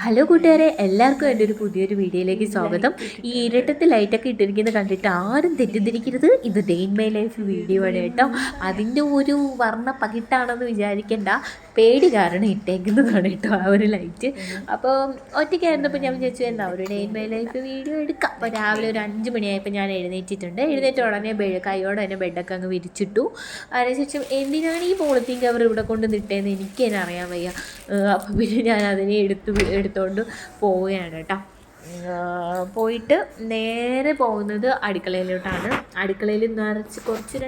Hello കൂട്ടുകാരെ, എല്ലാവർക്കും എൻ്റെ ഒരു പുതിയൊരു വീഡിയോയിലേക്ക് സ്വാഗതം. ഈ ഇരട്ടത്തിൽ ലൈറ്റൊക്കെ ഇട്ടിരിക്കുന്നത് കണ്ടിട്ട് ആരും തെറ്റിദ്ധരിക്കരുത്, ഇത് day in my life video ആണ് കേട്ടോ. അതിൻ്റെ ഒരു വർണ്ണ പകിട്ടാണെന്ന് വിചാരിക്കേണ്ട, പേടി കാരണം ഇട്ടേക്കുന്നതാണ് കേട്ടോ ആ ഒരു ലൈറ്റ്. അപ്പോൾ ഒറ്റയ്ക്കായിരുന്നപ്പോൾ ഞാൻ വിചാരിച്ചു എന്താ ഒരു day in my life video എടുക്കാം. അപ്പോൾ രാവിലെ ഒരു 5 മണിയായപ്പോൾ ഞാൻ എഴുന്നേറ്റിട്ടുണ്ട്. എഴുന്നേറ്റ ഉടനെ കൈയോടെ തന്നെ ബെഡൊക്കെ അങ്ങ് വിരിച്ചിട്ടു. അതിനുശേഷം എന്തിനാണ് ഈ പോളിത്തീൻ കവർ ഇവിടെ കൊണ്ട് നിട്ടേന്ന് എനിക്ക് തന്നെ അറിയാൻ വയ്യ. അപ്പോൾ പിന്നെ ഞാൻ അതിനെ എടുത്തുകൊണ്ട് പോവുകയാണ് കേട്ടോ. പോയിട്ട് നേരെ പോകുന്നത് അടുക്കളയിലോട്ടാണ്. അടുക്കളയിൽ കുറച്ച്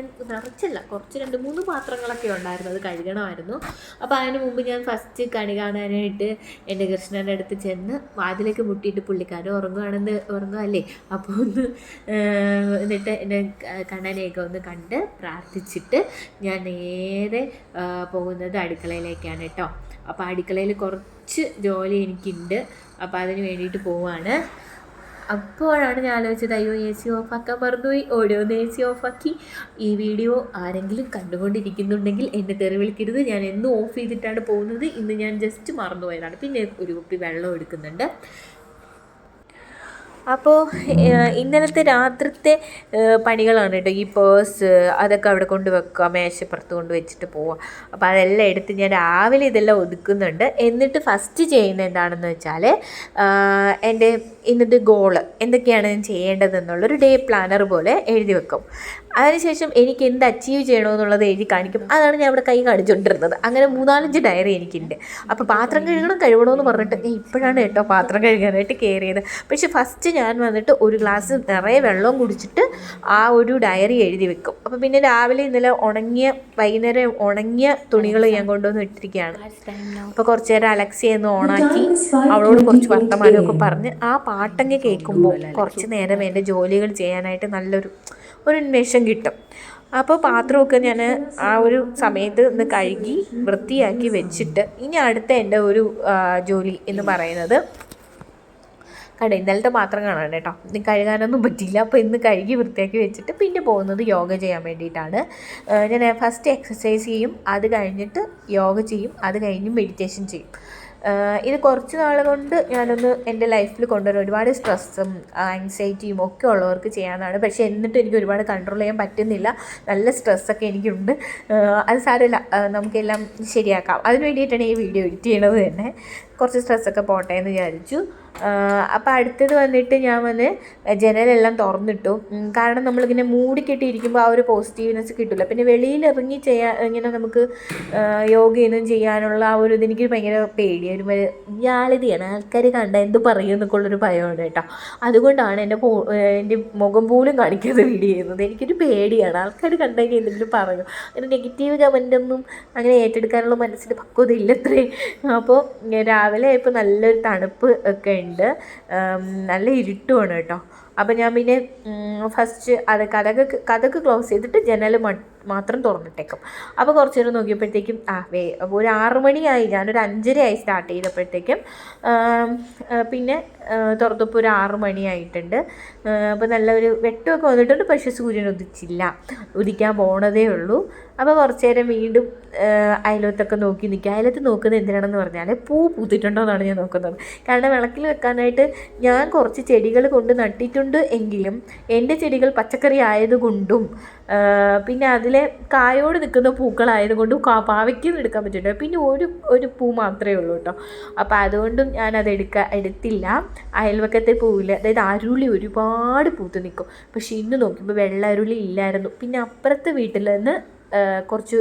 2-3 പാത്രങ്ങളൊക്കെ ഉണ്ടായിരുന്നു, അത് കഴുകണമായിരുന്നു. അപ്പോൾ അതിന് മുമ്പ് ഞാൻ ഫസ്റ്റ് കണി കാണാനായിട്ട് എൻ്റെ കൃഷ്ണൻ്റെ അടുത്ത് ചെന്ന് വാതിലേക്ക് മുട്ടിയിട്ട് പുള്ളിക്കാരൻ ഉറങ്ങുകയല്ലേ, അപ്പോൾ എന്നിട്ട് എൻ്റെ കണ്ണനെയൊക്കെ ഒന്ന് കണ്ട് പ്രാർത്ഥിച്ചിട്ട് ഞാൻ നേരെ പോകുന്നത് അടുക്കളയിലേക്കാണ് കേട്ടോ. അപ്പോൾ അടുക്കളയിൽ കുറച്ച് ജോലി എനിക്കുണ്ട്, അപ്പോൾ അതിന് വേണ്ടിയിട്ട് പോവുകയാണ്. അപ്പോഴാണ് ഞാൻ ആലോചിച്ചത്, അയ്യോ AC ഓഫാക്കാൻ മറന്നുപോയി, ഓടിയൊന്ന് AC ഓഫാക്കി. ഈ വീഡിയോ ആരെങ്കിലും കണ്ടുകൊണ്ടിരിക്കുന്നുണ്ടെങ്കിൽ എന്നെ തെറി വിളിക്കരുത്, ഞാൻ എന്നും ഓഫ് ചെയ്തിട്ടാണ് പോകുന്നത്, ഇന്ന് ഞാൻ ജസ്റ്റ് മറന്നുപോയതാണ്. പിന്നെ ഒരു കുപ്പി വെള്ളം എടുക്കുന്നുണ്ട്. അപ്പോൾ ഇന്നലത്തെ രാത്രിത്തെ പണികളാണ് കേട്ടോ. ഈ പേഴ്സ് അതൊക്കെ അവിടെ കൊണ്ട് വെക്കുക, മേശപ്പുറത്ത് കൊണ്ട് വെച്ചിട്ട് പോവുക. അപ്പോൾ അതെല്ലാം എടുത്ത് ഞാൻ രാവിലെ ഇതെല്ലാം ഒതുക്കുന്നുണ്ട്. എന്നിട്ട് ഫസ്റ്റ് ചെയ്യുന്നത് എന്താണെന്ന് വെച്ചാൽ എൻ്റെ ഇന്നത്തെ ഗോള് എന്തൊക്കെയാണ് ഞാൻ ചെയ്യേണ്ടതെന്നുള്ളൊരു ഡേ പ്ലാനർ പോലെ എഴുതി വെക്കും. അതിനുശേഷം എനിക്ക് എന്ത് അച്ചീവ് ചെയ്യണമെന്നുള്ളത് എഴുതി കാണിക്കും. അതാണ് ഞാൻ ഇവിടെ കൈ കാണിച്ചുകൊണ്ടിരുന്നത്. അങ്ങനെ 3-4 ഡയറി എനിക്കുണ്ട്. അപ്പോൾ പാത്രം കഴുകണമെന്ന് പറഞ്ഞിട്ട് ഇപ്പോഴാണ് കേട്ടോ പാത്രം കഴുകാനായിട്ട് കയറിയത്. പക്ഷേ ഫസ്റ്റ് ഞാൻ വന്നിട്ട് ഒരു ഗ്ലാസ് നിറയെ വെള്ളവും കുടിച്ചിട്ട് ആ ഒരു ഡയറി എഴുതി വെക്കും. അപ്പോൾ പിന്നെ രാവിലെ ഇന്നലെ വൈകുന്നേരം ഉണങ്ങിയ തുണികൾ ഞാൻ കൊണ്ടുവന്ന് ഇട്ടിരിക്കുകയാണ്. അപ്പോൾ കുറച്ച് നേരം അലക്സിയെ ഒന്ന് ഓണാക്കി അവളോട് കുറച്ച് വർത്തമാനമൊക്കെ പറഞ്ഞ് ആ പാട്ടങ്ങ് കേൾക്കുമ്പോൾ കുറച്ച് നേരം എൻ്റെ ജോലികൾ ചെയ്യാനായിട്ട് നല്ലൊരു ഉന്മേഷം കിട്ടും. അപ്പോൾ പാത്രമൊക്കെ ഞാൻ ആ ഒരു സമയത്ത് ഒന്ന് കഴുകി വൃത്തിയാക്കി വെച്ചിട്ട് ഇനി അടുത്ത എൻ്റെ ഒരു ജോലി എന്ന് പറയുന്നത് ഇന്നലത്തെ പാത്രം കാണാൻ കേട്ടോ. ഇന്ന് കഴുകാനൊന്നും പറ്റിയില്ല. അപ്പോൾ ഇന്ന് കഴുകി വൃത്തിയാക്കി വെച്ചിട്ട് പിന്നെ പോകുന്നത് യോഗ ചെയ്യാൻ വേണ്ടിയിട്ടാണ്. ഞാൻ ഫസ്റ്റ് എക്സസൈസ് ചെയ്യും, അത് കഴിഞ്ഞിട്ട് യോഗ ചെയ്യും, അത് കഴിഞ്ഞ് മെഡിറ്റേഷൻ ചെയ്യും. ഇത് കുറച്ച് നാൾ കൊണ്ട് ഞാനൊന്ന് എൻ്റെ ലൈഫിൽ കൊണ്ടുവരാൻ, ഒരുപാട് സ്ട്രെസ്സും ആങ്സൈറ്റിയും ഒക്കെ ഉള്ളവർക്ക് ചെയ്യാനാണ്. പക്ഷേ എന്നിട്ടും എനിക്ക് ഒരുപാട് കൺട്രോൾ ചെയ്യാൻ പറ്റുന്നില്ല. നല്ല സ്ട്രെസ്സൊക്കെ എനിക്കുണ്ട്. അത് സാരമില്ല, നമുക്കെല്ലാം ശരിയാക്കാം. അതിന് വേണ്ടിയിട്ടാണ് ഈ വീഡിയോ എഡിറ്റ് ചെയ്യണത് തന്നെ. കുറച്ച് സ്ട്രെസ്സൊക്കെ പോട്ടെ എന്ന് വിചാരിച്ചു. അപ്പോൾ അടുത്തത് വന്നിട്ട് ഞാൻ ജനലെല്ലാം തുറന്നിട്ടു. കാരണം നമ്മളിങ്ങനെ മൂടിക്കെട്ടിയിരിക്കുമ്പോൾ ആ ഒരു പോസിറ്റീവ്നെസ് കിട്ടില്ല. പിന്നെ വെളിയിലിറങ്ങി ഇങ്ങനെ നമുക്ക് യോഗയൊന്നും ചെയ്യാനുള്ള ആ ഒരു ഇതെനിക്ക് ഭയങ്കര പേടിയാണ്, ഒരു വ്യാളിതയാണ്. ആൾക്കാർ കണ്ട എന്ത് പറയും എന്നൊക്കെയുള്ളൊരു ഭയമാണ് കേട്ടോ. അതുകൊണ്ടാണ് എൻ്റെ മുഖം പോലും കാണിക്കാതെ വീഡിയോ ചെയ്യുന്നത്. എനിക്കൊരു പേടിയാണ്, ആൾക്കാർ കണ്ടെങ്കിൽ എന്തെങ്കിലും പറയും. അങ്ങനെ നെഗറ്റീവ് കമൻ്റൊന്നും അങ്ങനെ ഏറ്റെടുക്കാനുള്ള മനസ്സിൽ പക്വത ഇല്ലത്രേ. അപ്പോൾ രാവിലെ ഇപ്പോൾ നല്ലൊരു തണുപ്പ് ഒക്കെ ഉണ്ട്, നല്ല ഇരുട്ടുമാണ് കേട്ടോ. അപ്പോൾ ഞാൻ പിന്നെ ഫസ്റ്റ് കഥക് ക്ലോസ് ചെയ്തിട്ട് ജനൽ മാത്രം തുറന്നിട്ടേക്കും. അപ്പോൾ കുറച്ച് നേരം നോക്കിയപ്പോഴത്തേക്കും അപ്പോൾ ഒരു 6 മണിയായി, ഞാനൊരു 5:30 സ്റ്റാർട്ട് ചെയ്തപ്പോഴത്തേക്കും പിന്നെ തുറന്നപ്പോൾ ഒരു 6 മണിയായിട്ടുണ്ട്. അപ്പോൾ നല്ലൊരു വെട്ടമൊക്കെ വന്നിട്ടുണ്ട്, പക്ഷേ സൂര്യൻ ഉദിക്കാൻ പോണതേ ഉള്ളൂ. അപ്പോൾ കുറച്ച് നേരം വീണ്ടും അയലത്തൊക്കെ നോക്കി നിൽക്കുക. അയലത്ത് നോക്കുന്നത് എന്തിനാണെന്ന് പറഞ്ഞാൽ പൂ പൂത്തിട്ടുണ്ടോ എന്നാണ് ഞാൻ നോക്കുന്നത്. കാരണം വിളക്കിൽ വെക്കാനായിട്ട് ഞാൻ കുറച്ച് ചെടികൾ കൊണ്ട് നട്ടിട്ടുണ്ട് എങ്കിലും എൻ്റെ ചെടികൾ പച്ചക്കറി ആയതുകൊണ്ടും പിന്നെ അതിലെ കായോട് നിൽക്കുന്ന പൂക്കളായതുകൊണ്ടും പാവയ്ക്കൊന്നും എടുക്കാൻ പറ്റില്ല. പിന്നെ ഒരു പൂ മാത്രമേ ഉള്ളൂ കേട്ടോ. അപ്പോൾ അതുകൊണ്ടും ഞാനത് എടുത്തില്ല. അയൽവക്കത്തെ പൂവിൽ, അതായത് അരുളി ഒരുപാട് പൂത്ത് നിൽക്കും. പക്ഷേ ഇന്ന് നോക്കിയപ്പോൾ വെള്ള അരുളി ഇല്ലായിരുന്നു. പിന്നെ അപ്പുറത്തെ വീട്ടിൽ നിന്ന് കുറച്ച്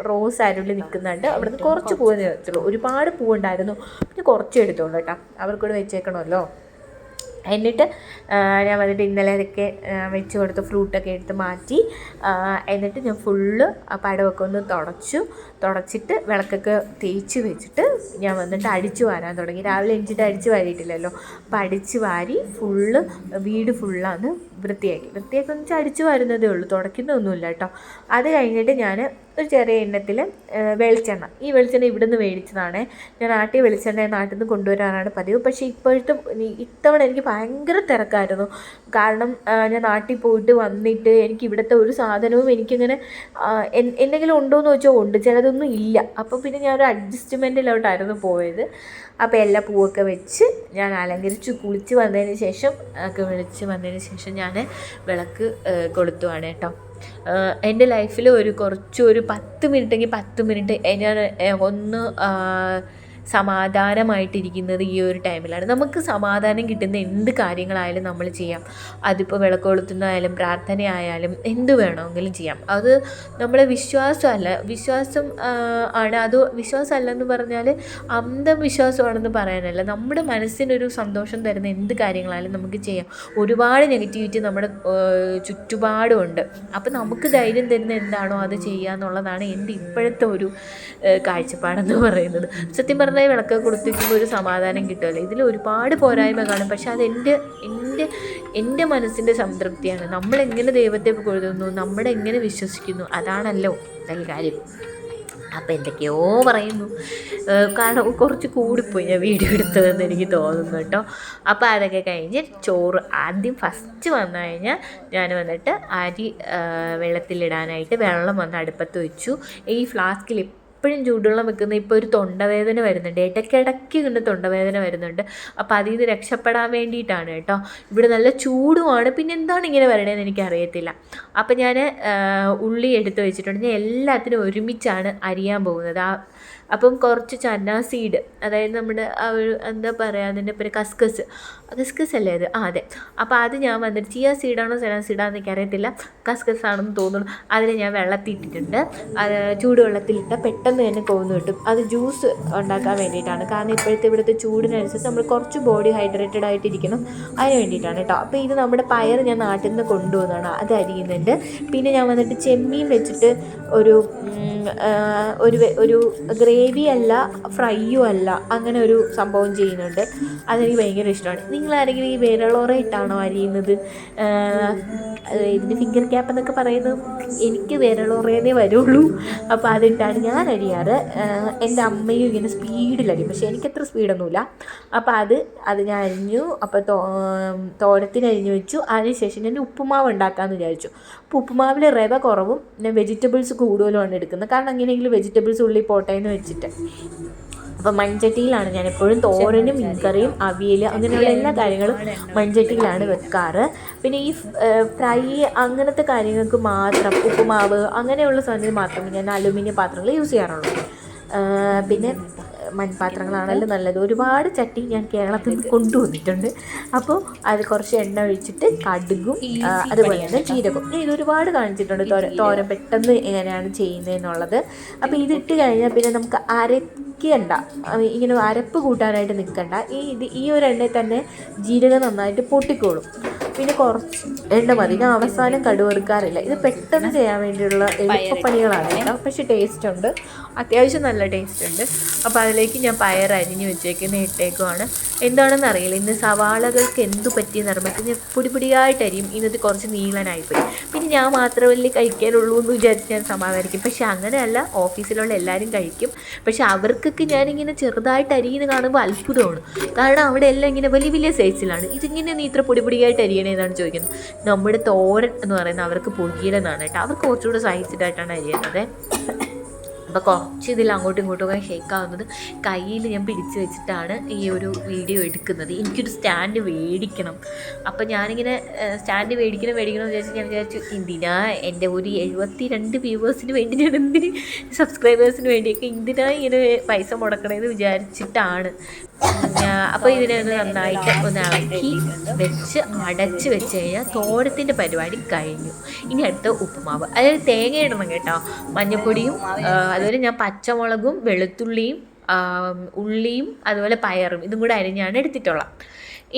റോസ് അരുളി നിൽക്കുന്നുണ്ട്. അവിടെ നിന്ന് കുറച്ച് പൂവ് നിൽക്കുള്ളൂ. ഒരുപാട് പൂവുണ്ടായിരുന്നു, പിന്നെ കുറച്ച് എടുത്തോളൂ കേട്ടോ, അവർക്കൂടെ വെച്ചേക്കണമല്ലോ. എന്നിട്ട് ഞാൻ വന്നിട്ട് ഇന്നലെ അതൊക്കെ വെച്ച് കൊടുത്ത് ഫ്രൂട്ടൊക്കെ എടുത്ത് മാറ്റി. എന്നിട്ട് ഞാൻ ഫുള്ള് ആ പടമൊക്കെ ഒന്ന് തുടച്ചിട്ട് വിളക്കൊക്കെ തേച്ച് വെച്ചിട്ട് ഞാൻ വന്നിട്ട് അടിച്ചു വാരാൻ തുടങ്ങി. രാവിലെ എണീച്ചിട്ട് അടിച്ച് വാരിയിട്ടില്ലല്ലോ, അപ്പോൾ അടിച്ച് വാരി വീട് ഫുള്ളാണ് വൃത്തിയാക്കി വെച്ചാൽ അടിച്ചു വരുന്നതേ ഉള്ളൂ, തുടയ്ക്കുന്നൊന്നുമില്ല കേട്ടോ. അത് കഴിഞ്ഞിട്ട് ഞാൻ ഒരു ചെറിയ എണ്ണത്തിൽ വെളിച്ചെണ്ണ, ഈ വെളിച്ചെണ്ണ ഇവിടെ നിന്ന് മേടിച്ചതാണ്. ഞാൻ ആട്ടിയ വെളിച്ചെണ്ണ നാട്ടിൽ നിന്ന് കൊണ്ടുവരാനാണ് പതിവ്. പക്ഷേ ഇത്തവണ എനിക്ക് ഭയങ്കര തിരക്കായിരുന്നു. കാരണം ഞാൻ നാട്ടിൽ പോയിട്ട് വന്നിട്ട് എനിക്ക് ഇവിടുത്തെ ഒരു സാധനവും എനിക്കിങ്ങനെ എന്തെങ്കിലും ഉണ്ടോ എന്ന് ചോദിച്ചാൽ ഉണ്ട്, ചിലതൊന്നും ഇല്ല. അപ്പോൾ പിന്നെ ഞാനൊരു അഡ്ജസ്റ്റ്മെൻറ്റിലോട്ടായിരുന്നു പോയത്. അപ്പോൾ എല്ലാ പൂവൊക്കെ വെച്ച് ഞാൻ അലങ്കരിച്ച് കുളിച്ച് വന്നതിന് ശേഷം ഞാൻ വിളക്ക് കൊളുത്തുവാണ് കേട്ടോ. എൻ്റെ ലൈഫിൽ ഒരു 10 മിനിറ്റ് ഞാൻ ഒന്ന് സമാധാനമായിട്ടിരിക്കുന്നത് ഈ ഒരു ടൈമിലാണ്. നമുക്ക് സമാധാനം കിട്ടുന്ന എന്ത് കാര്യങ്ങളായാലും നമ്മൾ ചെയ്യാം. അതിപ്പോൾ വിളക്ക് കൊളുത്തുന്നതായാലും പ്രാർത്ഥനയായാലും എന്ത് വേണമെങ്കിലും ചെയ്യാം. അത് നമ്മളെ വിശ്വാസം ആണ്. അത് വിശ്വാസമല്ലെന്ന് പറഞ്ഞാൽ അന്ധവിശ്വാസമാണെന്ന് പറയാനല്ല, നമ്മുടെ മനസ്സിനൊരു സന്തോഷം തരുന്ന എന്ത് കാര്യങ്ങളായാലും നമുക്ക് ചെയ്യാം. ഒരുപാട് നെഗറ്റിവിറ്റി നമ്മുടെ ചുറ്റുപാടുമുണ്ട്. അപ്പോൾ നമുക്ക് ധൈര്യം തരുന്ന എന്താണോ അത് ചെയ്യുക എന്നുള്ളതാണ് എൻ്റെ ഇപ്പോഴത്തെ ഒരു കാഴ്ചപ്പാടെന്ന് പറയുന്നത്. സത്യം പറഞ്ഞാൽ വിളക്ക് കൊടുത്തിരിക്കുമ്പോൾ ഒരു സമാധാനം കിട്ടുമല്ലോ. ഇതിൽ ഒരുപാട് പോരായ്മ കാണും, പക്ഷെ അത് എൻ്റെ മനസ്സിൻ്റെ സംതൃപ്തിയാണ്. നമ്മളെങ്ങനെ ദൈവത്തെ കൊഴുതുന്നു, നമ്മളെങ്ങനെ വിശ്വസിക്കുന്നു, അതാണല്ലോ നല്ല കാര്യം. അപ്പോൾ എന്തൊക്കെയോ പറയുന്നു, കാരണം കുറച്ച് കൂടിപ്പോയി ഞാൻ വീഡിയോ എടുത്തതെന്ന് എനിക്ക് തോന്നുന്നു കേട്ടോ. അപ്പോൾ അതൊക്കെ കഴിഞ്ഞ് ചോറ് ആദ്യം ഫസ്റ്റ് വന്നു കഴിഞ്ഞാൽ ഞാൻ വന്നിട്ട് അരി വെള്ളത്തിലിടാനായിട്ട് വെള്ളം വന്ന് അടുപ്പത്ത് വെച്ചു. ഈ ഫ്ലാസ്കിൽ എപ്പോഴും ചൂടുവെള്ളം വെക്കുന്ന ഇപ്പോൾ ഒരു തൊണ്ടവേദന വരുന്നുണ്ട്, ഇടയ്ക്കിടയ്ക്ക് ഇങ്ങനെ തൊണ്ടവേദന വരുന്നുണ്ട്. അപ്പോൾ അതിൽ നിന്ന് രക്ഷപ്പെടാൻ വേണ്ടിയിട്ടാണ് കേട്ടോ. ഇവിടെ നല്ല ചൂടുമാണ്, പിന്നെ എന്താണ് ഇങ്ങനെ വരണേന്ന് എനിക്കറിയത്തില്ല. അപ്പം ഞാൻ ഉള്ളി എടുത്ത് വെച്ചിട്ടുണ്ട്. ഞാൻ എല്ലാത്തിനും ഒരുമിച്ചാണ് അരിയാൻ പോകുന്നത്. അപ്പം കുറച്ച് ചന്ന സീഡ്, അതായത് നമ്മുടെ ആ ഒരു എന്താ പറയുക, അതിൻ്റെ പേര് കസ്കസ് അല്ലേ അത്? അതെ. അപ്പോൾ അത് ഞാൻ വന്നിട്ട് ചിയ സീഡാണോ ചന സീഡാണെന്ന് എനിക്കറിയത്തില്ല, കസ്കസ് ആണെന്ന് തോന്നുന്നു. അതിൽ ഞാൻ വെള്ളത്തിട്ടിട്ടുണ്ട്. അത് ചൂടുവെള്ളത്തിലിട്ട് പെട്ടെന്ന് തന്നെ കൊന്ന് കിട്ടും. അത് ജ്യൂസ് ഉണ്ടാക്കാൻ വേണ്ടിയിട്ടാണ്. കാരണം ഇവിടുത്തെ ചൂടിനനുസരിച്ച് നമ്മൾ കുറച്ച് ബോഡി ഹൈഡ്രേറ്റഡ് ആയിട്ടിരിക്കണം, അതിന് വേണ്ടിയിട്ടാണ് കേട്ടോ. അപ്പോൾ ഇത് നമ്മുടെ പയർ ഞാൻ നാട്ടിൽ നിന്ന് കൊണ്ടുവന്നതാണ്, അത് അരിയുന്നുണ്ട്. പിന്നെ ഞാൻ വന്നിട്ട് ചെമ്മീൻ വെച്ചിട്ട് ഒരു ഗ്രേവി അല്ല ഫ്രൈയും അല്ല, അങ്ങനെ ഒരു സംഭവം ചെയ്യുന്നുണ്ട്. അതെനിക്ക് ഭയങ്കര ഇഷ്ടമാണ്. നിങ്ങളാരെങ്കിലും ഈ വിരളോറ ഇട്ടാണോ അരിയുന്നത്? ഇതിന് ഫിംഗർ ക്യാപ്പ് എന്നൊക്കെ പറയുന്നത്, എനിക്ക് വിരളോറേന്നേ വരുള്ളൂ. അപ്പോൾ അതിട്ടാണ് ഞാൻ അരിയാറ്. എൻ്റെ അമ്മയും ഇങ്ങനെ സ്പീഡിലരിയും, പക്ഷേ എനിക്കത്ര സ്പീഡൊന്നുമില്ല. അപ്പോൾ അത് ഞാൻ അരിഞ്ഞു. അപ്പോൾ തോരത്തിന് അരിഞ്ഞു വെച്ചു. അതിനുശേഷം ഞാൻ ഉപ്പുമാവ് ഉണ്ടാക്കാമെന്ന് വിചാരിച്ചു. അപ്പോൾ ഉപ്പുമാവിൽ റവ കുറവും ഞാൻ വെജിറ്റബിൾസ് കൂടുതലുമാണ് എടുക്കുന്നത്. കാരണം എങ്ങനെയെങ്കിലും വെജിറ്റബിൾസ് ഉള്ളിൽ പോട്ടെ എന്ന് വെച്ചിട്ട്. അപ്പോൾ മൺചട്ടിയിലാണ് ഞാൻ എപ്പോഴും തോരനും മീൻകറിയും അവിയൽ അങ്ങനെയുള്ള എല്ലാ കാര്യങ്ങളും മൺചട്ടിയിലാണ് വെക്കാറ്. പിന്നെ ഈ ഫ്രൈ അങ്ങനത്തെ കാര്യങ്ങൾക്ക് മാത്രം ഉപ്പുമാവ് അങ്ങനെയുള്ള സാധനങ്ങൾ മാത്രമേ ഞാൻ അലുമിനിയം പാത്രങ്ങൾ യൂസ് ചെയ്യാറുള്ളൂ. പിന്നെ മൺപാത്രങ്ങളാണല്ലോ നല്ലത്. ഒരുപാട് ചട്ടി ഞാൻ കേരളത്തിൽ നിന്ന് കൊണ്ടുവന്നിട്ടുണ്ട്. അപ്പോൾ അത് കുറച്ച് എണ്ണ ഒഴിച്ചിട്ട് കടുകും അതുപോലെ തന്നെ ജീരകവും ഇതൊരുപാട് കാണിച്ചിട്ടുണ്ട്. തോരൻ പെട്ടെന്ന് എങ്ങനെയാണ് ചെയ്യുന്നതെന്നുള്ളത്. അപ്പോൾ ഇതിട്ട് കഴിഞ്ഞാൽ പിന്നെ നമുക്ക് അരയ്ക്കണ്ട, ഇങ്ങനെ അരപ്പ് കൂട്ടാനായിട്ട് നിൽക്കണ്ട. ഈ ഒരു എണ്ണയിൽ തന്നെ ജീരകം നന്നായിട്ട് പൊട്ടിക്കോളും. പിന്നെ കുറച്ച് എണ്ണ മതി. ഞാൻ അവസാനം കടുവറുക്കാറില്ല. ഇത് പെട്ടെന്ന് ചെയ്യാൻ വേണ്ടിയുള്ള എളുപ്പപ്പണികളാണ് കേട്ടോ. പക്ഷേ ടേസ്റ്റ് ഉണ്ട്, അത്യാവശ്യം നല്ല ടേസ്റ്റ് ഉണ്ട്. അപ്പോൾ അതിലേക്ക് ഞാൻ പയർ അരിഞ്ഞ് ഇട്ടേക്കുവാണ്. എന്താണെന്ന് അറിയില്ല, ഇന്ന് സവാളകൾക്ക് എന്തു പറ്റിയ നിർമ്മത്തിന് പൊടിയായിട്ട് അരിയും. ഇന്നത് കുറച്ച് നീളനായിപ്പോയി. പിന്നെ ഞാൻ മാത്രമല്ലേ കഴിക്കാനുള്ളൂ എന്ന് വിചാരിച്ച് ഞാൻ സമാധാനിക്കും. പക്ഷേ അങ്ങനെയല്ല, ഓഫീസിലുള്ള എല്ലാവരും കഴിക്കും. പക്ഷേ അവർക്കൊക്കെ ഞാനിങ്ങനെ ചെറുതായിട്ട് അരിയുന്ന കാണുമ്പോൾ അത്ഭുതമാണ്. കാരണം അവിടെ എല്ലാം ഇങ്ങനെ വലിയ വലിയ സൈസിലാണ്. ഇതിങ്ങനെ നീ ഇത്ര പൊടിയായിട്ട് അരിയണേന്നാണ് ചോദിക്കുന്നത്. നമ്മുടെ തോരൻ എന്ന് പറയുന്നത് അവർക്ക് പൊടിയിലെന്നാണ് കേട്ടോ. അവർക്ക് കുറച്ചുകൂടെ സൈസിലായിട്ടാണ് അരിയുന്നത്. അപ്പോൾ കുറച്ച് ഇതിൽ അങ്ങോട്ടും ഇങ്ങോട്ടും ഷേക്കാവുന്നത് കയ്യിൽ ഞാൻ പിടിച്ച് വെച്ചിട്ടാണ് ഈ ഒരു വീഡിയോ എടുക്കുന്നത്. എനിക്കൊരു സ്റ്റാൻഡ് മേടിക്കണം. അപ്പോൾ ഞാനിങ്ങനെ സ്റ്റാൻഡ് മേടിക്കണമെന്ന് ഞാൻ വിചാരിച്ചു എന്തിനാ എൻ്റെ ഒരു 72 വ്യൂവേഴ്സിന് വേണ്ടി, ഞാൻ എന്തിന് സബ്സ്ക്രൈബേഴ്സിന് വേണ്ടിയൊക്കെ എന്തിനാ ഇങ്ങനെ പൈസ മുടക്കണമെന്ന് വിചാരിച്ചിട്ടാണ്. അപ്പോൾ ഇതിനെ നന്നായിട്ട് ഒന്ന് ഇളക്കി വെച്ച് അടച്ച് വെച്ച് കഴിഞ്ഞാൽ തോരത്തിൻ്റെ പരിപാടി കഴിഞ്ഞു. ഇനി അടുത്ത ഉപ്പുമാവ്, അതായത് തേങ്ങ ഇടണം കേട്ടോ. മഞ്ഞൾപ്പൊടിയും അതുപോലെ ഞാൻ പച്ചമുളകും വെളുത്തുള്ളിയും ഉള്ളിയും അതുപോലെ പയറും ഇതും കൂടെ അരിഞ്ഞാണ് എടുത്തിട്ടുള്ളത്.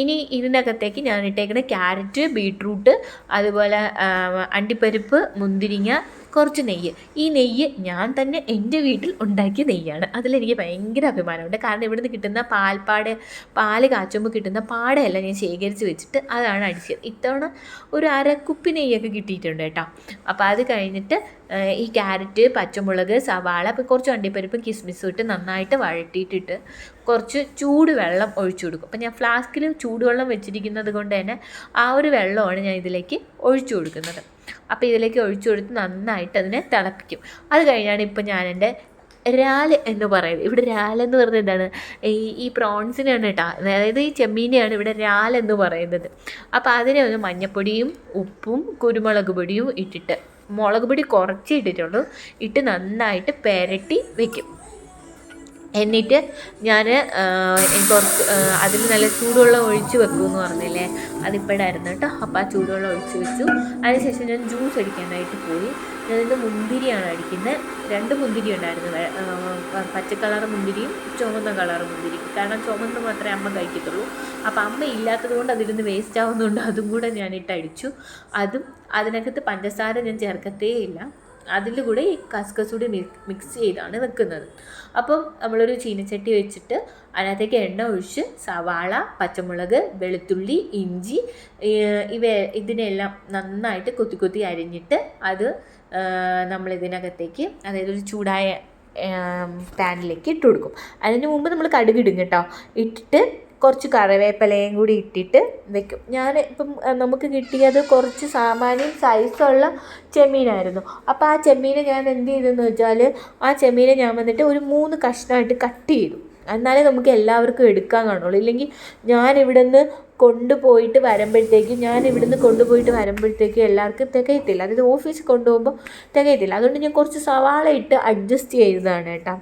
ഇനി ഇതിനകത്തേക്ക് ഞാൻ ഇട്ടേക്കുന്ന ക്യാരറ്റ്, ബീട്രൂട്ട്, അതുപോലെ അണ്ടിപ്പരിപ്പ്, മുന്തിരിങ്ങ, കുറച്ച് നെയ്യ്. ഈ നെയ്യ് ഞാൻ തന്നെ എൻ്റെ വീട്ടിൽ ഉണ്ടാക്കിയ നെയ്യാണ്. അതിലെനിക്ക് ഭയങ്കര അഭിമാനമുണ്ട്. കാരണം ഇവിടുന്ന് കിട്ടുന്ന പാല് കാച്ചുമ്പോൾ കിട്ടുന്ന പാടയെല്ലാം ഞാൻ ശേഖരിച്ച് വെച്ചിട്ട് അതാണ് അടിച്ചത്. ഇത്തവണ ഒരു അരക്കുപ്പി നെയ്യൊക്കെ കിട്ടിയിട്ടുണ്ട് കേട്ടോ. അപ്പോൾ അത് കഴിഞ്ഞിട്ട് ഈ ക്യാരറ്റ്, പച്ചമുളക്, സവാള, അപ്പോൾ കുറച്ച് അണ്ടിപ്പരിപ്പും കിസ്മിസും ഇട്ട് നന്നായിട്ട് വഴറ്റിയിട്ടിട്ട് കുറച്ച് ചൂടുവെള്ളം ഒഴിച്ചു കൊടുക്കും. അപ്പം ഞാൻ ഫ്ലാസ്കിൽ ചൂടുവെള്ളം വെച്ചിരിക്കുന്നത് കൊണ്ട് തന്നെ ആ ഒരു വെള്ളമാണ് ഞാൻ ഇതിലേക്ക് ഒഴിച്ചു കൊടുക്കുന്നത്. അപ്പോൾ ഇതിലേക്ക് ഒഴിച്ചു കൊടുത്ത് നന്നായിട്ട് അതിനെ തിളപ്പിക്കും. അത് കഴിഞ്ഞാണ് ഇപ്പം ഞാൻ എൻ്റെ രാല് എന്ന് പറയുന്നത്. ഇവിടെ രാലെന്ന് പറയുന്നത് എന്താണ്, ഈ പ്രോൺസിനാണ് കേട്ടോ, അതായത് ഈ ചെമ്മീനെയാണ് ഇവിടെ രാലെന്ന് പറയുന്നത്. അപ്പോൾ അതിനെ ഒന്ന് മഞ്ഞൾപ്പൊടിയും ഉപ്പും കുരുമുളക് പൊടിയും ഇട്ടിട്ട്, മുളക് പൊടി കുറച്ച് ഇട്ടിട്ടുള്ളൂ, ഇട്ട് നന്നായിട്ട് പുരട്ടി വയ്ക്കും. എന്നിട്ട് ഞാൻ കുറച്ച് അതിൽ നല്ല ചൂടുവെള്ളം ഒഴിച്ച് വെക്കുമെന്ന് പറഞ്ഞില്ലേ, അതിപ്പോഴായിരുന്നു കേട്ടോ. അപ്പോൾ ആ ചൂടുവെള്ളം ഒഴിച്ച് വെച്ചു. അതിനുശേഷം ഞാൻ ജ്യൂസ് അടിക്കാനായിട്ട് പോയി. ഞാനിന്ന് മുന്തിരിയാണ് അടിക്കുന്നത്. 2 മുന്തിരി ഉണ്ടായിരുന്നു, പച്ച കളർ മുന്തിരിയും ചുവന്ന കളർ മുന്തിരിയും. കാരണം ചുവന്ന മാത്രമേ അമ്മ കഴിക്കത്തുള്ളൂ. അപ്പോൾ അമ്മ ഇല്ലാത്തത് കൊണ്ട് അതിരുന്ന് വേസ്റ്റ് ആവുന്നതുകൊണ്ട് അതും കൂടെ ഞാനിട്ട് അടിച്ചു. അതിനകത്ത് പഞ്ചസാര ഞാൻ ചേർക്കത്തേ ഇല്ല. അതിൽ കൂടെ ഈ കസ്കസ് മിക്സ് ചെയ്താണ് വെക്കുന്നത്. അപ്പം നമ്മളൊരു ചീനച്ചട്ടി വെച്ചിട്ട് അതിനകത്തേക്ക് എണ്ണ ഒഴിച്ച് സവാള, പച്ചമുളക്, വെളുത്തുള്ളി, ഇഞ്ചി ഇതിനെല്ലാം നന്നായിട്ട് കൊത്തി അരിഞ്ഞിട്ട് അത് നമ്മളിതിനകത്തേക്ക്, അതായത് ഒരു ചൂടായ പാനിലേക്ക് ഇട്ട് കൊടുക്കും. അതിന് മുമ്പ് നമ്മൾ കടുകിടും കേട്ടോ. ഇട്ടിട്ട് കുറച്ച് കറിവേപ്പിലയും കൂടി ഇട്ടിട്ട് വെക്കും. ഞാൻ ഇപ്പം നമുക്ക് കിട്ടിയത് കുറച്ച് സാമാന്യം സൈസുള്ള ചെമ്മീനായിരുന്നു. അപ്പോൾ ആ ചെമ്മീനെ ഞാൻ എന്ത് ചെയ്തെന്ന് വെച്ചാൽ, ആ ചെമ്മീനെ ഞാൻ വന്നിട്ട് ഒരു 3 കഷ്ണമായിട്ട് കട്ട് ചെയ്തു. എന്നാലേ നമുക്ക് എല്ലാവർക്കും എടുക്കാൻ കാണുള്ളൂ. ഇല്ലെങ്കിൽ ഞാൻ ഇവിടുന്ന് കൊണ്ടുപോയിട്ട് വരുമ്പോഴത്തേക്കും എല്ലാവർക്കും തികയത്തില്ല. അതായത് ഓഫീസിൽ കൊണ്ടുപോകുമ്പോൾ തികയത്തില്ല. അതുകൊണ്ട് ഞാൻ കുറച്ച് സവാള ഇട്ട് അഡ്ജസ്റ്റ് ചെയ്തതാണ് കേട്ടോ.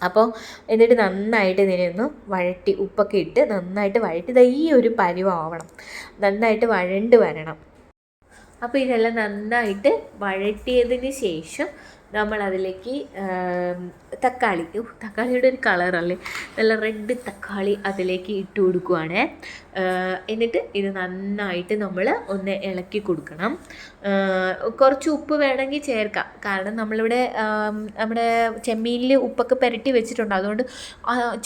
അപ്പോൾ എന്നിട്ട് നന്നായിട്ട് ഇതിനെ ഒന്ന് വഴറ്റി, ഉപ്പൊക്കെ ഇട്ട് നന്നായിട്ട് വഴറ്റി ഈ ഒരു പരുവമാവണം, നന്നായിട്ട് വഴണ്ട് വരണം. അപ്പോൾ ഇതെല്ലാം നന്നായിട്ട് വഴറ്റിയതിന് ശേഷം നമ്മളതിലേക്ക് തക്കാളിയുടെ ഒരു കളറല്ലേ, നല്ല റെഡ് തക്കാളി അതിലേക്ക് ഇട്ട് കൊടുക്കുവാണ്. എന്നിട്ട് ഇത് നന്നായിട്ട് നമ്മൾ ഒന്ന് ഇളക്കി കൊടുക്കണം. കുറച്ച് ഉപ്പ് വേണമെങ്കിൽ ചേർക്കാം. കാരണം നമ്മളിവിടെ നമ്മുടെ ചെമ്മീനിൽ ഉപ്പൊക്കെ പുരട്ടി വെച്ചിട്ടുണ്ട്. അതുകൊണ്ട്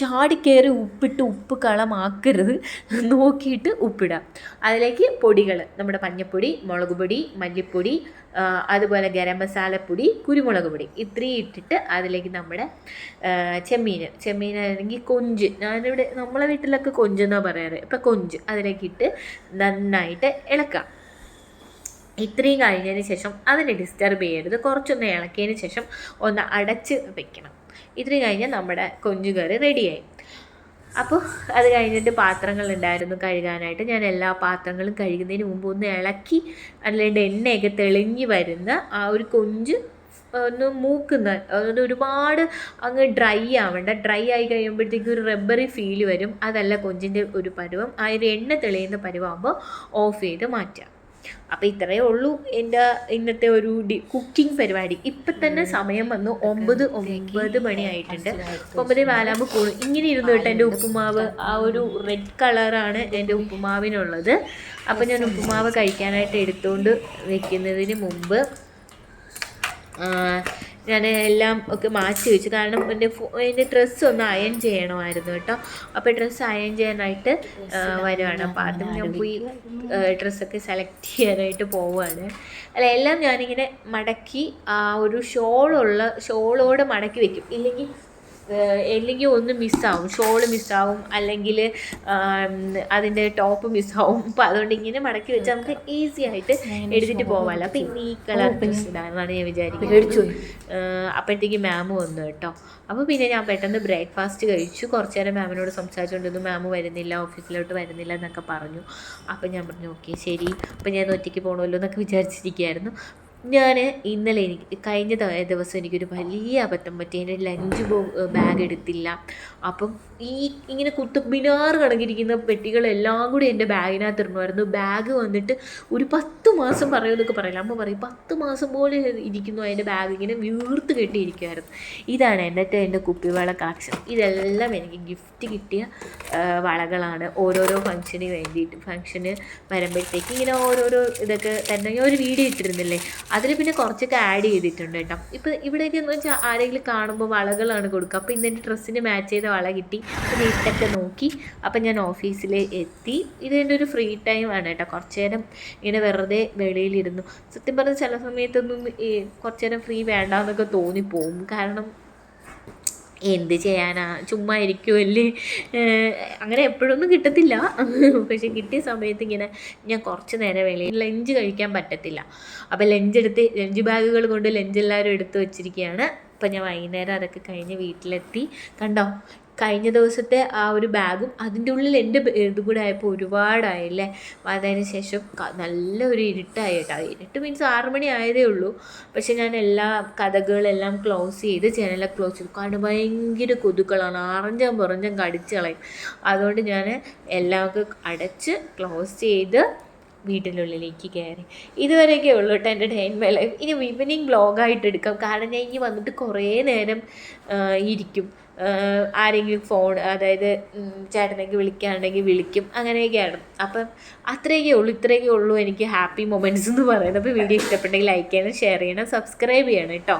ചാടിക്കയറി ഉപ്പ് കളമാക്കരുത്, നോക്കിയിട്ട് ഉപ്പിടാം. അതിലേക്ക് പൊടികൾ, നമ്മുടെ മഞ്ഞൾപ്പൊടി, മുളക് പൊടി, മല്ലിപ്പൊടി, അതുപോലെ ഗരം മസാലപ്പൊടി, കുരുമുളക് പൊടി, ഇത്രയും ഇട്ടിട്ട് അതിലേക്ക് നമ്മുടെ ചെമ്മീൻ അല്ലെങ്കിൽ കൊഞ്ച്, ഞാനിവിടെ നമ്മളെ വീട്ടിലൊക്കെ കൊഞ്ചെന്നാണ് പറയാറ്. ഇപ്പം കൊഞ്ച് അതിലേക്ക് ഇട്ട് നന്നായിട്ട് ഇളക്കാം. ഇത്രയും കഴിഞ്ഞതിന് ശേഷം അതിനെ ഡിസ്റ്റർബ് ചെയ്യരുത്. കുറച്ചൊന്ന് ഇളക്കിയതിന് ശേഷം ഒന്ന് അടച്ച് വെക്കണം. ഇത്രയും കഴിഞ്ഞാൽ നമ്മുടെ കൊഞ്ച് കറി റെഡിയായി. അപ്പോൾ അത് കഴിഞ്ഞിട്ട് പാത്രങ്ങളുണ്ടായിരുന്നു കഴുകാനായിട്ട്. ഞാൻ എല്ലാ പാത്രങ്ങളും കഴുകുന്നതിന് മുമ്പ് ഒന്ന് ഇളക്കി, അല്ലാണ്ട് എണ്ണയൊക്കെ തെളിഞ്ഞ് വരുന്ന ആ ഒരു കൊഞ്ച് ഒന്ന് മൂക്കുന്ന, അതുകൊണ്ട് ഒരുപാട് അങ്ങ് ഡ്രൈ ആവണ്ട. ഡ്രൈ ആയി കഴിയുമ്പോഴത്തേക്കും ഒരു റബ്ബറി ഫീൽ വരും. അതല്ല കൊഞ്ചിൻ്റെ ഒരു പരുവം. ആ ഒരു എണ്ണ തെളിയുന്ന പരുവാകുമ്പോൾ ഓഫ് ചെയ്ത് മാറ്റാം. അപ്പോൾ ഇത്രയേ ഉള്ളൂ എൻ്റെ ഇന്നത്തെ ഒരു കുക്കിംഗ് പരിപാടി. ഇപ്പം തന്നെ സമയം വന്നു 9 മണിയായിട്ടുണ്ട്. 9:04 കൂടും. ഇങ്ങനെ ഇരുന്ന് കേട്ടോ എൻ്റെ ഉപ്പുമാവ്. ആ ഒരു റെഡ് കളറാണ് എൻ്റെ ഉപ്പുമാവിനുള്ളത്. അപ്പോൾ ഞാൻ ഉപ്പുമാവ് കഴിക്കാനായിട്ട് എടുത്തുകൊണ്ട് വെക്കുന്നതിന് മുമ്പ് ഞാൻ എല്ലാം ഒക്കെ മാറ്റി വെച്ചു. കാരണം എൻ്റെ ഡ്രസ്സ് ഒന്ന് അയൺ ചെയ്യണമായിരുന്നു കേട്ടോ. അപ്പോൾ ഡ്രസ്സ് അയൺ ചെയ്യാനായിട്ട് വരുവാണ്. അപ്പോൾ അതും ഞാൻ പോയി ഡ്രസ്സൊക്കെ സെലക്ട് ചെയ്യാനായിട്ട് പോവുകയാണ്. എല്ലാം ഞാനിങ്ങനെ മടക്കി ആ ഒരു ഷോളോടെ മടക്കി വെക്കും. ഇല്ലെങ്കിൽ ഒന്ന് മിസ്സാവും, ഷോള് മിസ്സാവും, അല്ലെങ്കിൽ അതിൻ്റെ ടോപ്പ് മിസ്സാവും. അപ്പോൾ അതുകൊണ്ട് ഇങ്ങനെ മടക്കി വെച്ചാൽ നമുക്ക് ഈസി ആയിട്ട് എടുത്തിട്ട് പോകാമല്ലോ. അപ്പോൾ ഇന്ന് ഈ കളർ ഡ്രസ്സ് ഇടാമെന്നാണ് ഞാൻ വിചാരിക്കുന്നത്. അപ്പോഴത്തേക്ക് മാം വന്നു കേട്ടോ. അപ്പോൾ പിന്നെ ഞാൻ പെട്ടെന്ന് ബ്രേക്ക്ഫാസ്റ്റ് കഴിച്ചു. കുറച്ച് നേരം മാമിനോട് സംസാരിച്ചുകൊണ്ടിരുന്നു. മാം വരുന്നില്ല, ഓഫീസിലോട്ട് വരുന്നില്ല എന്നൊക്കെ പറഞ്ഞു. അപ്പോൾ ഞാൻ പറഞ്ഞു ഓക്കെ ശരി, അപ്പോൾ ഞാൻ ഒറ്റയ്ക്ക് പോകണമല്ലോ എന്നൊക്കെ വിചാരിച്ചിരിക്കുകയായിരുന്നു. ഞാൻ ഇന്നലെ കഴിഞ്ഞ ദിവസം എനിക്കൊരു വലിയ അബദ്ധം പറ്റി. എൻ്റെ ലഞ്ച് ബാഗ് എടുത്തില്ല. അപ്പം ഇങ്ങനെ കുത്തുബ് മിനാർ കണക്കിരിക്കുന്ന പെട്ടികളെല്ലാം കൂടി എൻ്റെ ബാഗിനകത്ത് ഇടണമായിരുന്നു. ബാഗ് വന്നിട്ട് ഒരു 10 മാസം പറയുമെന്നൊക്കെ പറയില്ല. അമ്മ പറയും 10 മാസം പോലെ ഇരിക്കുന്നു അതിൻ്റെ ബാഗ്, ഇങ്ങനെ വീർത്ത് കെട്ടിയിരിക്കുമായിരുന്നു. ഇതാണ് എൻ്റെ കുപ്പിവള കളക്ഷൻ. ഇതെല്ലാം എനിക്ക് ഗിഫ്റ്റ് കിട്ടിയ വളകളാണ്. ഓരോരോ ഫംഗ്ഷന് വരുമ്പോഴത്തേക്ക് ഇങ്ങനെ ഓരോരോ ഇതൊക്കെ തന്നെ ഒരു വീഡിയോ ഇട്ടിരുന്നില്ലേ, അതിൽ പിന്നെ കുറച്ചൊക്കെ ആഡ് ചെയ്തിട്ടുണ്ട് കേട്ടോ. ഇപ്പോൾ ഇവിടെയൊക്കെ എന്ന് വെച്ചാൽ ആരെങ്കിലും കാണുമ്പോൾ വളകളാണ് കൊടുക്കുക. അപ്പോൾ ഇന്ന് എൻ്റെ ഡ്രസ്സിന് മാച്ച് ചെയ്ത വള കിട്ടി. അപ്പോൾ ഇട്ടൊക്കെ നോക്കി. അപ്പം ഞാൻ ഓഫീസിൽ എത്തി. ഇത് എൻ്റെ ഒരു ഫ്രീ ടൈം ആണ് കേട്ടോ. കുറച്ച് നേരം ഇങ്ങനെ വെറുതെ വെളിയിലിരുന്നു. സത്യം പറഞ്ഞാൽ ചില സമയത്തൊന്നും കുറച്ച് നേരം ഫ്രീ വേണ്ടാന്നൊക്കെ തോന്നിപ്പോവും. കാരണം എന്ത് ചെയ്യാനാ, ചുമ്മാ ഇരിക്കുമല്ലേ. അങ്ങനെ എപ്പോഴൊന്നും കിട്ടത്തില്ല. പക്ഷെ കിട്ടിയ സമയത്ത് ഇങ്ങനെ ഞാൻ കുറച്ച് നേരം വെളിയിൽ ലഞ്ച് കഴിക്കാൻ പറ്റത്തില്ല. അപ്പോൾ ലഞ്ച് ബാഗുകൾ കൊണ്ട് ലഞ്ച് എല്ലാവരും എടുത്ത് വെച്ചിരിക്കുകയാണ്. അപ്പം ഞാൻ വൈകുന്നേരം അതൊക്കെ കഴിഞ്ഞ് വീട്ടിലെത്തി. കണ്ടോ, കഴിഞ്ഞ ദിവസത്തെ ആ ഒരു ബാഗും അതിൻ്റെ ഉള്ളിൽ എൻ്റെ ഇതും കൂടെ ആയപ്പോൾ ഒരുപാടായില്ലേ. അതിന് ശേഷം നല്ലൊരു ഇരുട്ടായി കേട്ടോ. ഇരുട്ട് മീൻസ് 6 മണി ആയതേ ഉള്ളൂ. പക്ഷെ ഞാൻ എല്ലാ കഥകളെല്ലാം ക്ലോസ് ചെയ്ത് ജനലൊക്കെ ക്ലോസ് ചെയ്തു. കാരണം ഭയങ്കര കൊതുക്കളാണ്, ആറഞ്ചം പുറഞ്ചം കടിച്ച് കളയും. അതുകൊണ്ട് ഞാൻ എല്ലാം അടച്ച് ക്ലോസ് ചെയ്ത് വീട്ടിനുള്ളിലേക്ക് കയറി. ഇതുവരെയൊക്കെ ഉള്ളൂ കേട്ടോ എൻ്റെ ഡേ ഇൻ മൈ ലൈഫ്. ഇനി ഈവനിങ് വ്ളോഗായിട്ട് എടുക്കാം. കാരണം ഞാൻ ഇനി വന്നിട്ട് കുറേ നേരം ഇരിക്കും. ആരെങ്കിലും ഫോൺ, അതായത് ചേട്ടനൊക്കെ വിളിക്കുകയാണെങ്കിൽ വിളിക്കും, അങ്ങനെയൊക്കെയാണ്. അപ്പം ഇത്രയൊക്കെ ഉള്ളൂ എനിക്ക് ഹാപ്പി മൊമെൻറ്റ്സ് എന്ന് പറയുന്നത്. അപ്പോൾ വീഡിയോ ഇഷ്ടപ്പെട്ടെങ്കിൽ ലൈക്ക് ചെയ്യണം, ഷെയർ ചെയ്യണം, സബ്സ്ക്രൈബ് ചെയ്യണം കേട്ടോ.